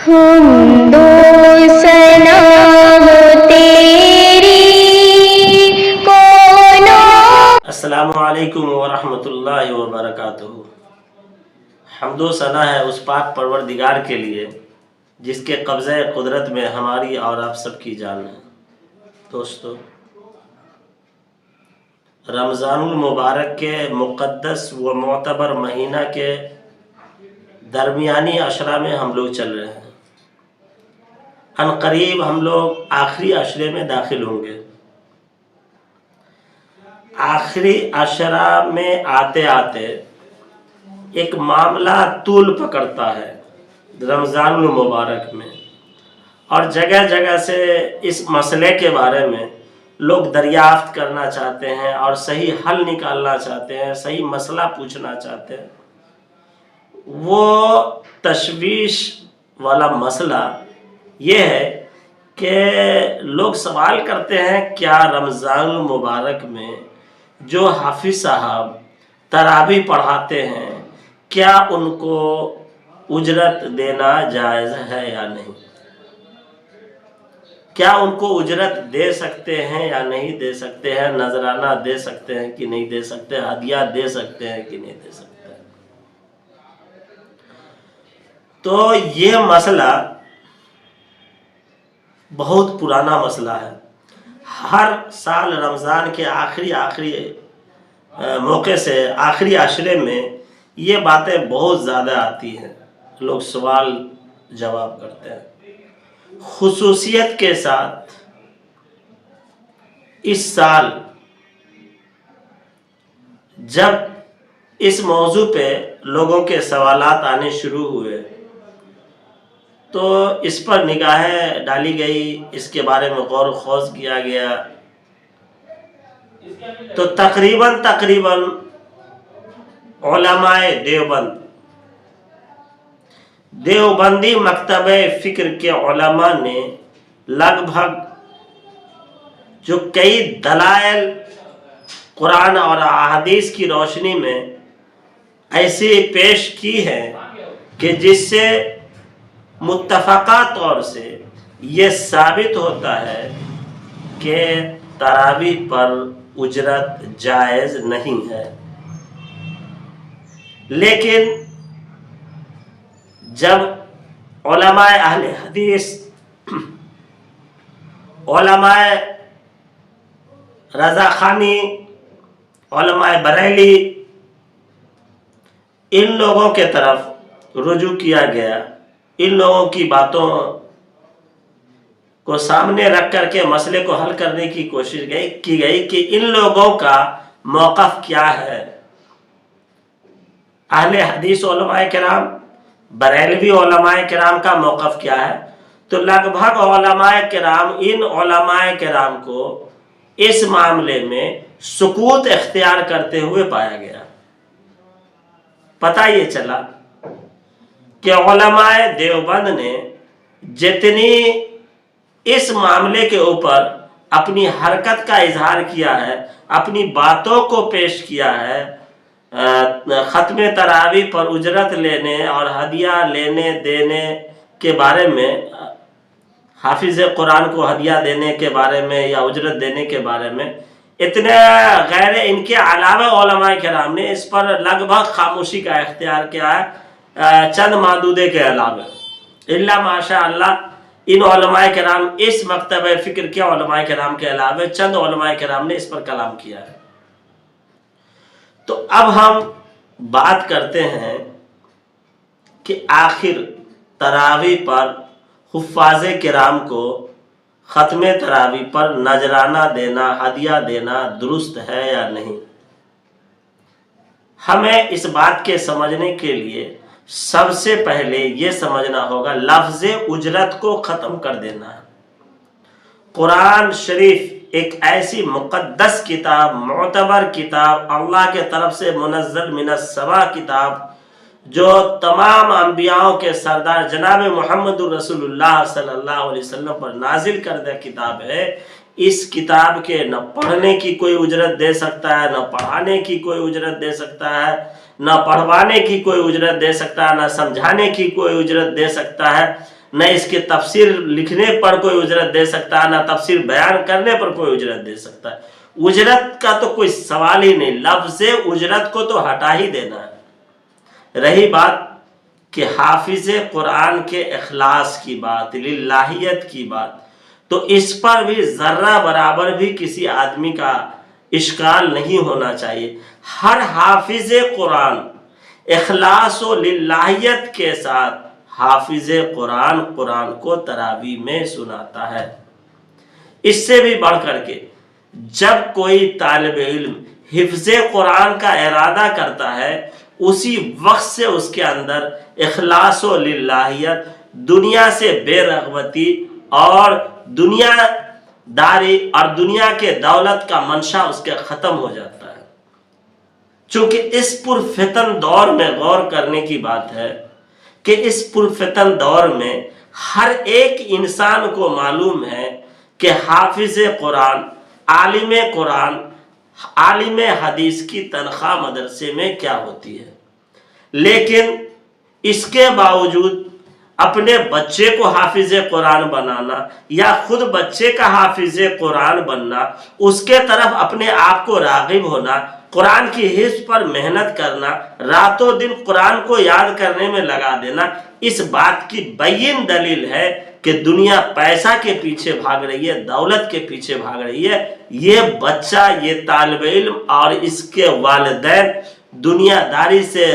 حمدو ثنا ہو تیری کونوں۔ السلام علیکم ورحمۃ اللہ وبرکاتہ۔ حمد و ثنا ہے اس پاک پروردگار کے لیے جس کے قبضہ قدرت میں ہماری اور آپ سب کی جان ہے۔ دوستو، رمضان المبارک کے مقدس و معتبر مہینہ کے درمیانی عشرہ میں ہم لوگ چل رہے ہیں۔ عنقریب ہم لوگ آخری عشرے میں داخل ہوں گے۔ آخری عشرہ میں آتے آتے ایک معاملہ طول پکڑتا ہے رمضان المبارک میں، اور جگہ جگہ سے اس مسئلے کے بارے میں لوگ دریافت کرنا چاہتے ہیں اور صحیح حل نکالنا چاہتے ہیں، صحیح مسئلہ پوچھنا چاہتے ہیں۔ وہ تشویش والا مسئلہ یہ ہے کہ لوگ سوال کرتے ہیں کیا رمضان المبارک میں جو حافظ صاحب تراویح پڑھاتے ہیں کیا ان کو اجرت دینا جائز ہے یا نہیں؟ کیا ان کو اجرت دے سکتے ہیں یا نہیں دے سکتے ہیں؟ نذرانہ دے سکتے ہیں کہ نہیں دے سکتے؟ ہدیہ دے سکتے ہیں کہ نہیں دے سکتے؟ تو یہ مسئلہ بہت پرانا مسئلہ ہے۔ ہر سال رمضان کے آخری موقع سے آخری عشرے میں یہ باتیں بہت زیادہ آتی ہیں، لوگ سوال جواب کرتے ہیں۔ خصوصیت کے ساتھ اس سال جب اس موضوع پہ لوگوں کے سوالات آنے شروع ہوئے تو اس پر نگاہیں ڈالی گئی، اس کے بارے میں غور و خوض کیا گیا، تو تقریباً علماء دیوبندی مکتبہ فکر کے علماء نے لگ بھگ جو کئی دلائل قرآن اور احادیث کی روشنی میں ایسی پیش کی ہے کہ جس سے متفقہ طور سے یہ ثابت ہوتا ہے کہ تراویح پر اجرت جائز نہیں ہے۔ لیکن جب علماء اہل حدیث، علماء رضا خانی، علماء بریلی، ان لوگوں کے طرف رجوع کیا گیا، ان لوگوں کی باتوں کو سامنے رکھ کر کے مسئلے کو حل کرنے کی کوشش کی گئی کہ ان لوگوں کا موقف کیا ہے۔ اہل حدیث علماء کرام، بریلوی علماء کرام کا موقف کیا ہے؟ تو لگ بھگ علماء کرام، ان علماء کرام کو اس معاملے میں سکوت اختیار کرتے ہوئے پایا گیا۔ پتہ یہ چلا کہ علماء دیوبند نے جتنی اس معاملے کے اوپر اپنی حرکت کا اظہار کیا ہے، اپنی باتوں کو پیش کیا ہے، ختم تراویح پر اجرت لینے اور ہدیہ لینے دینے کے بارے میں، حافظ قرآن کو ہدیہ دینے کے بارے میں یا اجرت دینے کے بارے میں، اتنے غیر ان کے علاوہ علماء کرام نے اس پر لگ بھگ خاموشی کا اختیار کیا ہے، چند معدودے کے علاوہ۔ اللہ ماشاء اللہ، ان علماء کرام، اس مکتبہ فکر کے علماء کرام کے علاوہ چند علماء کرام نے اس پر کلام کیا ہے۔ تو اب ہم بات کرتے ہیں کہ آخر تراویح پر حفاظ کرام کو ختم تراویح پر نذرانہ دینا، ہدیہ دینا درست ہے یا نہیں؟ ہمیں اس بات کے سمجھنے کے لیے سب سے پہلے یہ سمجھنا ہوگا لفظ اجرت کو ختم کر دینا ہے۔ قرآن شریف ایک ایسی مقدس کتاب، معتبر کتاب، اللہ کے طرف سے منزل من السماء کتاب، جو تمام انبیاءوں کے سردار جناب محمد رسول اللہ صلی اللہ علیہ وسلم پر نازل کردہ کتاب ہے۔ اس کتاب کے نہ پڑھنے کی کوئی اجرت دے سکتا ہے، نہ پڑھانے کی کوئی اجرت دے سکتا ہے، نہ پڑھوانے کی کوئی اجرت دے سکتا ہے، نہ سمجھانے کی کوئی اجرت دے سکتا ہے، نہ اس کے تفسیر لکھنے پر کوئی اجرت دے سکتا ہے، نہ تفسیر بیان کرنے پر کوئی اجرت دے سکتا ہے۔ اجرت کا تو کوئی سوال ہی نہیں، لفظ اجرت کو تو ہٹا ہی دینا ہے۔ رہی بات کہ حافظ قرآن کے اخلاص کی بات، للہیت کی بات، تو اس پر بھی ذرہ برابر بھی کسی آدمی کا اشکال نہیں ہونا چاہیے۔ ہر حافظ قرآن اخلاص و للہیت کے ساتھ حافظ قرآن قرآن کو تراویح میں سناتا ہے۔ اس سے بھی بڑھ کر کے جب کوئی طالب علم حفظ قرآن کا ارادہ کرتا ہے، اسی وقت سے اس کے اندر اخلاص و للہیت، دنیا سے بے رغبتی اور دنیا داری اور دنیا کے دولت کا منشا اس کے ختم ہو جاتا ہے۔ چونکہ اس پرفتن دور میں غور کرنے کی بات ہے کہ اس پرفتن دور میں ہر ایک انسان کو معلوم ہے کہ حافظ قرآن، عالم حدیث کی تنخواہ مدرسے میں کیا ہوتی ہے، لیکن اس کے باوجود اپنے بچے کو حافظ قرآن بنانا یا خود بچے کا حافظ قرآن بننا، اس کے طرف اپنے آپ کو راغب ہونا، قرآن کی حفظ پر محنت کرنا، راتوں دن قرآن کو یاد کرنے میں لگا دینا، اس بات کی بین دلیل ہے کہ دنیا پیسہ کے پیچھے بھاگ رہی ہے، دولت کے پیچھے بھاگ رہی ہے۔ یہ بچہ، یہ طالب علم اور اس کے والدین دنیا داری سے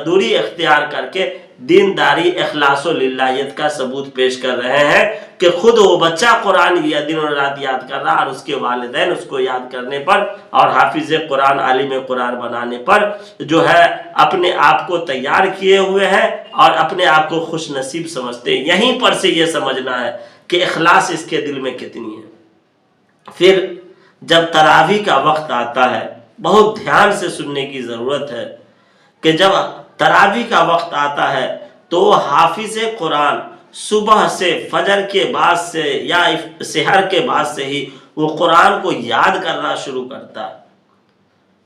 دوری اختیار کر کے دینداری، اخلاص و للہیت کا ثبوت پیش کر رہے ہیں کہ خود وہ بچہ قرآن دن و رات یاد کر رہا، اور اس کے والدین اس کو یاد کرنے پر اور حافظ قرآن، عالم قرآن بنانے پر جو ہے اپنے آپ کو تیار کیے ہوئے ہیں اور اپنے آپ کو خوش نصیب سمجھتے ہیں۔ یہیں پر سے یہ سمجھنا ہے کہ اخلاص اس کے دل میں کتنی ہے۔ پھر جب تراویح کا وقت آتا ہے، بہت دھیان سے سننے کی ضرورت ہے کہ جب تراویح کا وقت آتا ہے تو حافظ قرآن صبح سے، فجر کے بعد سے یا سحر کے بعد سے ہی وہ قرآن کو یاد کرنا شروع کرتا ہے،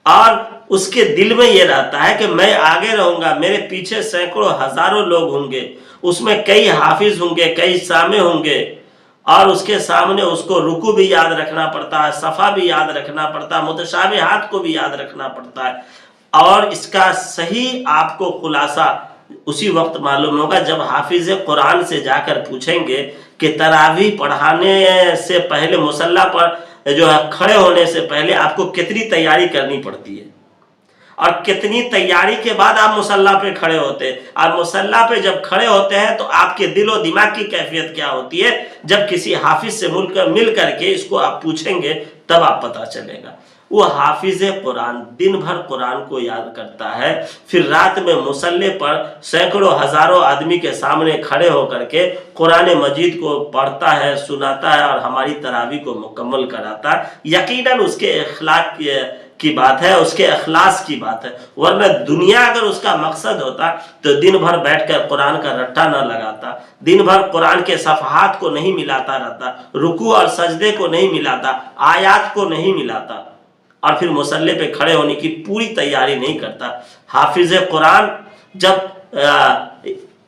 اور اس کے دل میں یہ رہتا ہے کہ میں آگے رہوں گا، میرے پیچھے سینکڑوں ہزاروں لوگ ہوں گے، اس میں کئی حافظ ہوں گے، کئی سامع ہوں گے، اور اس کے سامنے اس کو رکوع بھی یاد رکھنا پڑتا ہے، صفحہ بھی یاد رکھنا پڑتا ہے، متشابہات کو بھی یاد رکھنا پڑتا ہے، اور اس کا صحیح آپ کو خلاصہ اسی وقت معلوم ہوگا جب حافظ قرآن سے جا کر پوچھیں گے کہ تراویح پڑھانے سے پہلے، مصلی پر جو ہے کھڑے ہونے سے پہلے آپ کو کتنی تیاری کرنی پڑتی ہے، اور کتنی تیاری کے بعد آپ مصلی پہ کھڑے ہوتے ہیں، اور مصلی پہ جب کھڑے ہوتے ہیں تو آپ کے دل و دماغ کی کیفیت کیا ہوتی ہے، جب کسی حافظ سے مل کر کے اس کو آپ پوچھیں گے تب آپ پتہ چلے گا۔ وہ حافظ قرآن دن بھر قرآن کو یاد کرتا ہے، پھر رات میں مصلی پر سینکڑوں ہزاروں آدمی کے سامنے کھڑے ہو کر کے قرآن مجید کو پڑھتا ہے، سناتا ہے اور ہماری تراویح کو مکمل کراتا ہے۔ یقیناً اس کے اخلاق کی بات ہے، اس کے اخلاص کی بات ہے، ورنہ دنیا اگر اس کا مقصد ہوتا تو دن بھر بیٹھ کر قرآن کا رٹا نہ لگاتا، دن بھر قرآن کے صفحات کو نہیں ملاتا رہتا، رکوع اور سجدے کو نہیں ملاتا، آیات کو نہیں ملاتا، اور پھر مصلی پہ کھڑے ہونے کی پوری تیاری نہیں کرتا۔ حافظ قرآن جب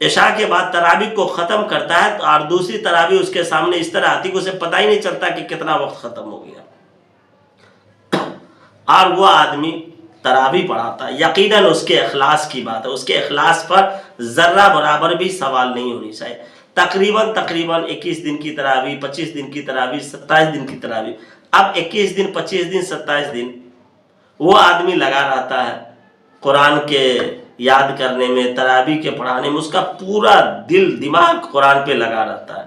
عشاء کے بعد تراویح کو ختم کرتا ہے اور دوسری تراویح اس کے سامنے اس طرح آتی کہ اسے پتہ ہی نہیں چلتا کہ کتنا وقت ختم ہو گیا، اور وہ آدمی تراویح پڑھاتا ہے۔ یقیناً اس کے اخلاص کی بات ہے، اس کے اخلاص پر ذرہ برابر بھی سوال نہیں ہونی چاہیے۔ تقریباً 21 دن کی تراویح، 25 دن کی تراویح، 27 دن کی تراویح، اب 21 دن، 25 دن، 27 دن وہ آدمی لگا رہتا ہے قرآن کے یاد کرنے میں، تراویح کے پڑھانے میں، اس کا پورا دل دماغ قرآن پہ لگا رہتا ہے۔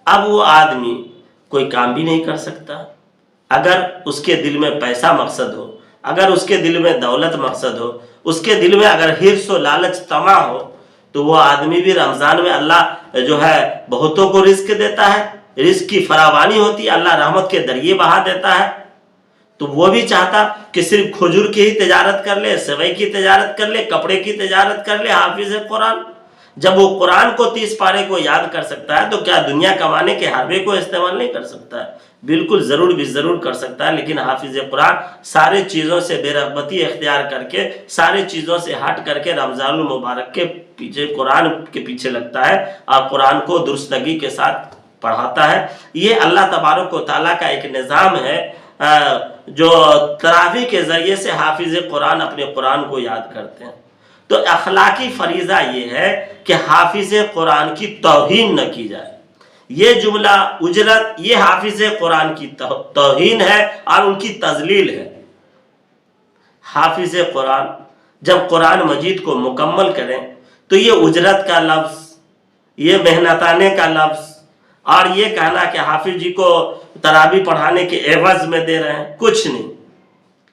اب وہ آدمی کوئی کام بھی نہیں کر سکتا۔ اگر اس کے دل میں پیسہ مقصد ہو، اگر اس کے دل میں دولت مقصد ہو، اس کے دل میں اگر حرص و لالچ طمع ہو، تو وہ آدمی بھی رمضان میں اللہ جو ہے بہتوں کو رزق دیتا ہے، رزق کی فراوانی ہوتی ہے، اللہ رحمت کے دریے بہا دیتا ہے، تو وہ بھی چاہتا کہ صرف کھجور کی ہی تجارت کر لے، سوئی کی تجارت کر لے، کپڑے کی تجارت کر لے حافظ قرآن، جب وہ قرآن کو 30 پارے کو یاد کر سکتا ہے تو کیا دنیا کمانے کے حربے کو استعمال نہیں کر سکتا ہے؟ بالکل ضرور بھی ضرور کر سکتا ہے، لیکن حافظ قرآن سارے چیزوں سے بے رغبتی اختیار کر کے، سارے چیزوں سے ہٹ کر کے رمضان المبارک کے پیچھے، قرآن کے پیچھے لگتا ہے اور قرآن کو درستگی کے ساتھ پڑھاتا ہے۔ یہ اللہ تبارک و تعالیٰ کا ایک نظام ہے جو تراویح کے ذریعے سے حافظ قرآن اپنے قرآن کو یاد کرتے ہیں۔ تو اخلاقی فریضہ یہ ہے کہ حافظ قرآن کی توہین نہ کی جائے۔ یہ جملہ اجرت یہ حافظ قرآن کی توہین ہے اور ان کی تذلیل ہے۔ حافظ قرآن جب قرآن مجید کو مکمل کریں تو یہ اجرت کا لفظ، یہ محنتانے کا لفظ اور یہ کہنا کہ حافظ جی کو تراویح پڑھانے کے عوض میں دے رہے ہیں، کچھ نہیں۔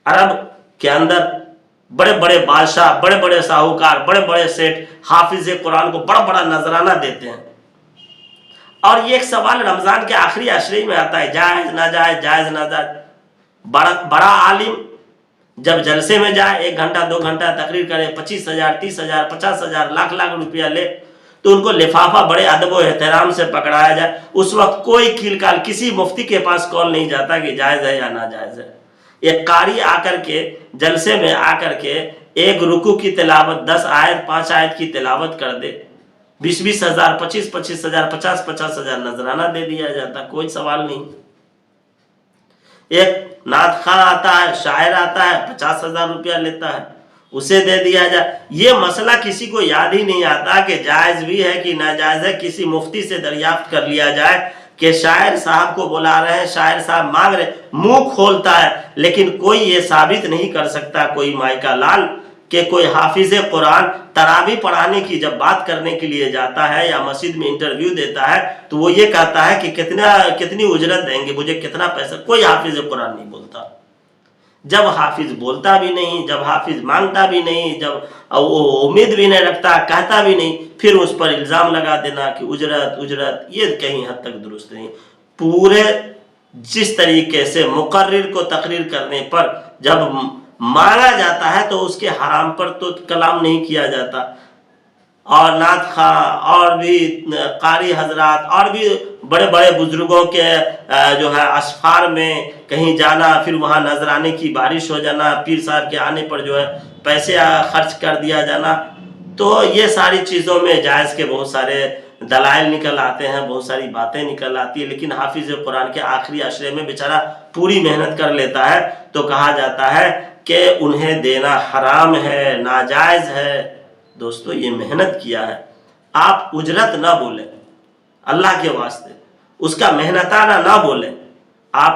عرب کے اندر بڑے بڑے بادشاہ، بڑے بڑے ساہوکار، بڑے بڑے سیٹ حافظ قرآن کو بڑا بڑا نذرانہ دیتے ہیں۔ اور یہ ایک سوال رمضان کے آخری عشرے میں آتا ہے، جائز ناجائز، جائز ناجائز۔ بڑا عالم جب جلسے میں جائے، 1 گھنٹہ 2 گھنٹہ تقریر کرے، 25,000 30,000 50,000 لاکھ روپیہ لے، تو ان کو لفافہ بڑے ادب و احترام سے پکڑایا جائے۔ اس وقت کوئی کھیل کال کسی مفتی کے پاس کال نہیں جاتا کہ جائز ہے یا ناجائز ہے۔ ایک قاری آ کر کے جلسے میں آ کر کے ایک رکوع کی تلاوت 10 آیت 5 آیت کی تلاوت کر دے، 20,000 25,000 50,000 نذرانہ دے دیا جاتا، کوئی سوال نہیں۔ ایک نعت خواں آتا ہے، شاعر آتا ہے، 50,000 روپیہ لیتا ہے، اسے دے دیا جائے۔ یہ مسئلہ کسی کو یاد ہی نہیں آتا کہ جائز بھی ہے کہ ناجائز ہے۔ کسی مفتی سے دریافت کر لیا جائے کہ شاعر صاحب کو بلا رہے ہیں، شاعر صاحب مانگ رہے، منہ کھولتا ہے لیکن کوئی یہ ثابت نہیں کر سکتا، کوئی مائکا لال، کہ کوئی حافظ قرآن تراویح پڑھانے کی جب بات کرنے کے لیے جاتا ہے یا مسجد میں انٹرویو دیتا ہے تو وہ یہ کہتا ہے کہ کتنی اجرت دیں گے، مجھے کتنا پیسہ۔ کوئی حافظ قرآن نہیں بولتا۔ جب حافظ بولتا بھی نہیں، جب حافظ مانگتا بھی نہیں، جب وہ امید بھی نہیں رکھتا، کہتا بھی نہیں، پھر اس پر الزام لگا دینا کہ اجرت اجرت، یہ کہیں حد تک درست نہیں۔ پورے جس طریقے سے مقرر کو تقریر کرنے پر جب مانا جاتا ہے تو اس کے حرام پر تو کلام نہیں کیا جاتا۔ اور نعت خواں اور بھی قاری حضرات اور بھی بڑے بڑے بزرگوں کے جو ہے اسفار میں کہیں جانا، پھر وہاں نذرانے کی بارش ہو جانا، پیر صاحب کے آنے پر جو ہے پیسے خرچ کر دیا جانا، تو یہ ساری چیزوں میں جائز کے بہت سارے دلائل نکل آتے ہیں، بہت ساری باتیں نکل آتی ہیں۔ لیکن حافظ قرآن کے آخری عشرے میں بیچارہ پوری محنت کر لیتا ہے تو کہا جاتا ہے کہ انہیں دینا حرام ہے، ناجائز ہے۔ دوستو یہ محنت کیا ہے، آپ اجرت نہ بولیں اللہ کے واسطے، اس کا محنتانہ نہ بولیں۔ آپ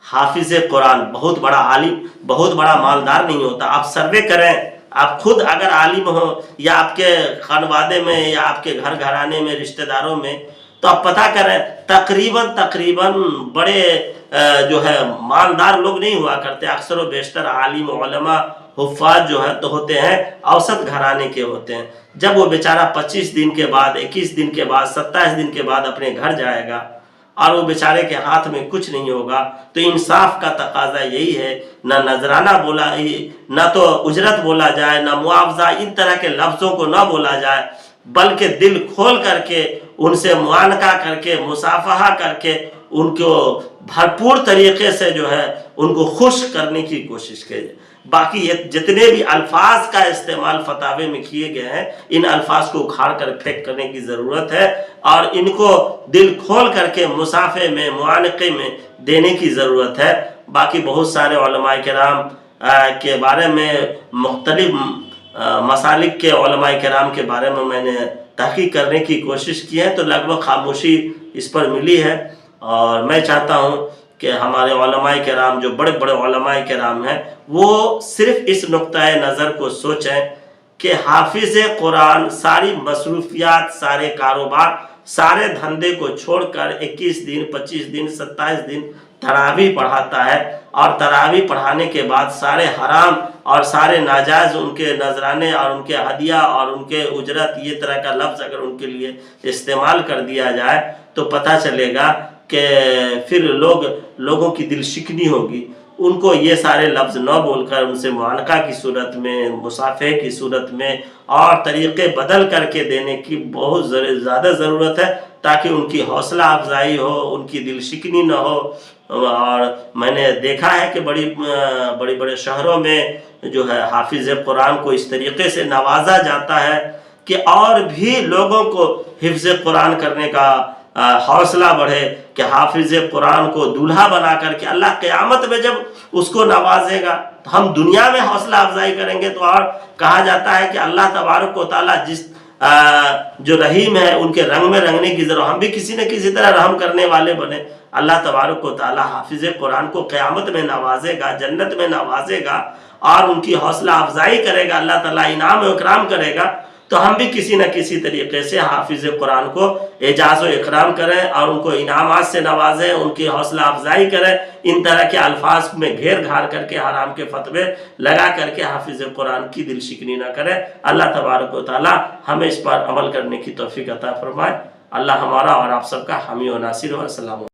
حافظ قرآن بہت بڑا عالم، بہت بڑا مالدار نہیں ہوتا۔ آپ سروے کریں، آپ خود اگر عالم ہو یا آپ کے خانوادے میں یا آپ کے گھر گھرانے میں رشتہ داروں میں، تو آپ پتہ کریں تقریباً بڑے جو ہے مالدار لوگ نہیں ہوا کرتے، اکثر و بیشتر عالم علماء حفاظ جو ہے تو ہوتے ہیں اوسط گھرانے کے ہوتے ہیں۔ جب وہ بیچارہ 25 دن کے بعد، 21 دن کے بعد، 27 دن کے بعد اپنے گھر جائے گا اور وہ بیچارے کے ہاتھ میں کچھ نہیں ہوگا، تو انصاف کا تقاضا یہی ہے، نہ نذرانہ بولا، نہ تو اجرت بولا جائے، نہ معاوضہ، ان طرح کے لفظوں کو نہ بولا جائے، بلکہ دل کھول کر کے ان سے معانقہ کر کے، مصافحہ کر کے، ان کو بھرپور طریقے سے جو ہے ان کو خوش کرنے کی کوشش کی جائے۔ باقی یہ جتنے بھی الفاظ کا استعمال فتاوے میں کیے گئے ہیں، ان الفاظ کو اکھاڑ کر پھینک کرنے کی ضرورت ہے اور ان کو دل کھول کر کے مصافحے میں، معانقے میں دینے کی ضرورت ہے۔ باقی بہت سارے علماء کرام کے بارے میں، مختلف مسالک کے علماء کرام کے بارے میں نے تحقیق کرنے کی کوشش کی ہے، تو لگ بھگ خاموشی اس پر ملی ہے۔ اور میں چاہتا ہوں کہ ہمارے علماء کرام جو بڑے بڑے علماء کرام ہیں، وہ صرف اس نقطۂ نظر کو سوچیں کہ حافظ قرآن ساری مصروفیات، سارے کاروبار، سارے دھندے کو چھوڑ کر 21 دن 25 دن 27 دن تراویح پڑھاتا ہے، اور تراویح پڑھانے کے بعد سارے حرام اور سارے ناجائز ان کے نذرانے اور ان کے ہدیہ اور ان کے اجرت، یہ طرح کا لفظ اگر ان کے لیے استعمال کر دیا جائے تو پتہ چلے گا کہ پھر لوگوں کی دل شکنی ہوگی۔ ان کو یہ سارے لفظ نہ بول کر ان سے معانقہ کی صورت میں، مصافحے کی صورت میں اور طریقے بدل کر کے دینے کی بہت زیادہ ضرورت ہے، تاکہ ان کی حوصلہ افزائی ہو، ان کی دل شکنی نہ ہو۔ اور میں نے دیکھا ہے کہ بڑی بڑے شہروں میں جو ہے حافظ قرآن کو اس طریقے سے نوازا جاتا ہے کہ اور بھی لوگوں کو حفظ قرآن کرنے کا حوصلہ بڑھے، کہ حافظ قرآن کو دولہا بنا کر کے اللہ قیامت میں جب اس کو نوازے گا تو ہم دنیا میں حوصلہ افزائی کریں گے۔ تو اور کہا جاتا ہے کہ اللہ تبارک و تعالیٰ جس جو رحیم ہے ان کے رنگ میں رنگنے کی ضرورت، ہم بھی کسی نہ کسی طرح رحم کرنے والے بنے۔ اللہ تبارک و تعالیٰ حافظ قرآن کو قیامت میں نوازے گا، جنت میں نوازے گا اور ان کی حوصلہ افزائی کرے گا، اللہ تعالیٰ انعام و اکرام کرے گا۔ تو ہم بھی کسی نہ کسی طریقے سے حافظ قرآن کو اعزاز و اکرام کریں اور ان کو انعامات سے نوازیں، ان کی حوصلہ افزائی کریں، ان طرح کے الفاظ میں گھیر گھار کر کے حرام کے فتوے لگا کر کے حافظ قرآن کی دل شکنی نہ کریں۔ اللہ تبارک و تعالیٰ ہمیں اس پر عمل کرنے کی توفیق عطا فرمائے۔ اللہ ہمارا اور آپ سب کا حامی و ناصر ہو۔ السلام علیکم۔